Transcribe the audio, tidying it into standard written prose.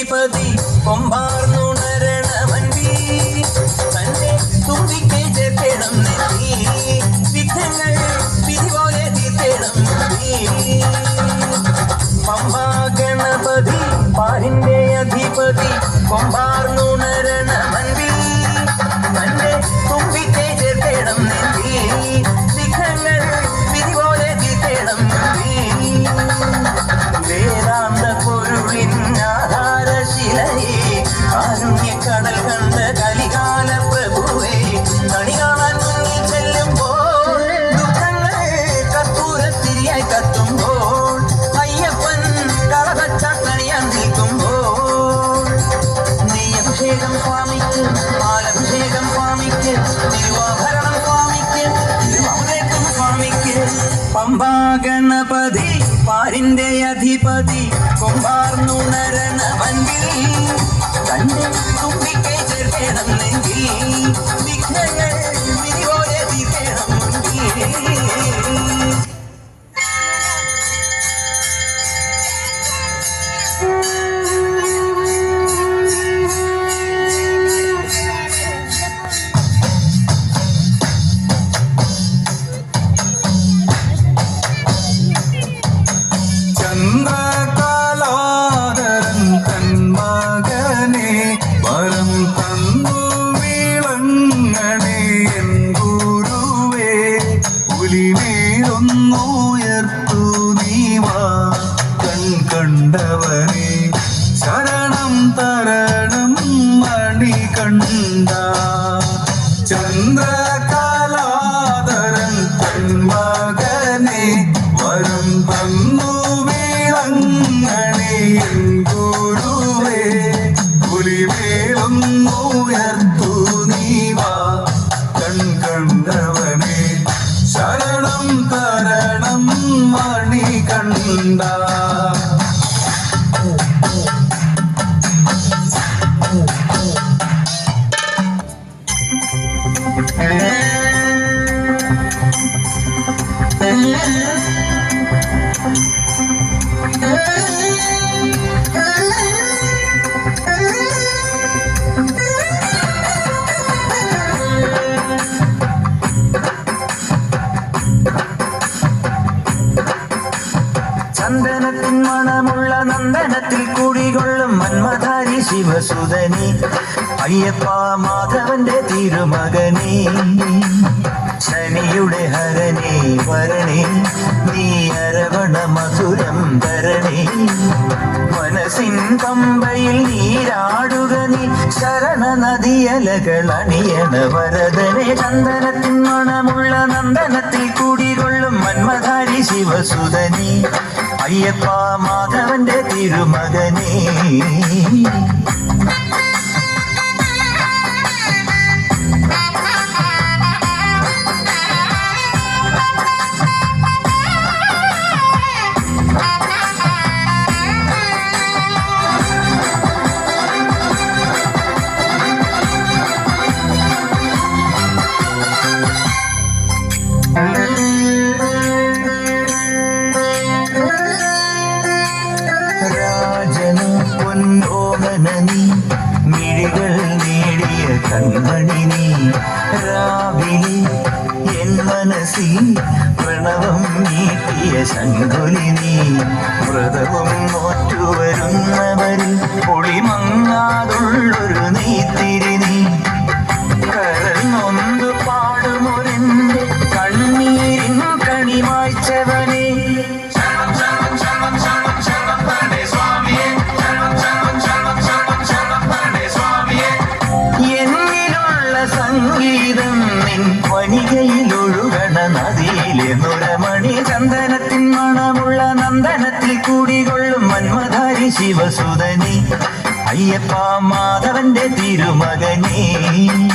അധിപതി കൊമ്പാർന്നുണരണമൻപി തന്റെ തുമ്പിക്കൈ ചേർക്കണം നെല്ലി വിഘ്നങ്ങൾ വിധി പോലെ തീർക്കണം പമ്പാ ഗണപതി പാരിന്റെ അധിപതി കൊമ്പാർന്നുണരണമൻപി തന്റെ തുമ്പിക്കൈ ചേർക്കണം നെല്ലി വിഘ്നങ്ങൾ വിധി പോലെ തീർക്കണം വേദാന്ത പൊരുളിൻ ആധാരശിലയെ കാരുണ്യക്കടൽ കണ്ട കലികാല പ്രഭുവേ കണി കാണാൻ മുന്നിൽ ചെല്ലുമ്പോൾ ദുഃഖങ്ങൾ കർപ്പൂരത്തിരിയായി കത്തുമ്പോൾ അയ്യപ്പൻ കളഭച്ചാട്ടണിയാൻ നിൽക്കുമ്പോൾ നെയ്യഭിഷേകം സ്വാമിക്ക് പാലഭിഷേകം സ്വാമിക്ക് തിരുവാഭരണം സ്വാമിക്ക് തിരുവാഭരണം സ്വാമിക്ക് പമ്പാ ഗണപതി പാരിന്റെ അധിപതി കൊമ്പാർന്നുണരണമൻപിൽ തന്റെ തുമ്പിക്കൈ ചേർക്കണം നെഞ്ചിൽ വിഘ്നങ്ങൾ വിധി പോലെ തീർക്കണം ുയർത്തു നീവാ കണ്ടവനെ ശരണം തരണം മണികണ്ഠ ചന്ദ്രകലാധരൻ തന്മകനെ വരം തന്നു വീളങ്ങണേ ഗുരുവേ പുലിമേലൊന്നുയർത്തു നീവാ കണ്ടവനെ ശരണം തരണം മണികണ്ഠ ചന്ദനത്തിൻ മണമുള്ള നന്ദനത്തിൽ കൂടികൊള്ളും മന്മധാരി ശിവസുതനി അയ്യപ്പ മാധവന്റെ തിരുമകനെ ശനിയുടെ ഹരനെ വരണേ നീ അരവണ മധുരം തരണേ മനസ്സിൻ പമ്പയിൽ നീരാടുക നീ ശരണ നദിയലകൾ അണിയണ വരദനെ ചന്ദനത്തിൻ മണമുള്ള നന്ദനത്തിൽ കൂടികൊള്ളും മന്മധാരി ശിവസുതനി അയ്യപ്പ മാധവന്റെ തിരുമകനെ പൊന്നോമനീ മിഴികൾ നേടിയ കൺമണി നീ രാവിലെ എൻ മനസ്സിൽ പ്രണവം നീട്ടിയ ശങ്കുലി നീ വ്രതവും നോറ്റുവരുന്നവരിൽ പൊളിമങ്ങാതുള്ളൊരു നെയ്ത്തിരി നീ കരൾ നൊന്തു പാടുമൊരെന്റെ കണ്ണീരിൻ കണിമായ്ച്ചവനെ സംഗീതം നിൻ വനികയിലൊഴുകണ നദിയിലെ നുരമണി ചന്ദനത്തിൻ മണമുള്ള നന്ദനത്തിൽ കൂടികൊള്ളും മന്മധാരി ശിവസുതനി അയ്യപ്പ മാധവന്റെ തിരുമകനെ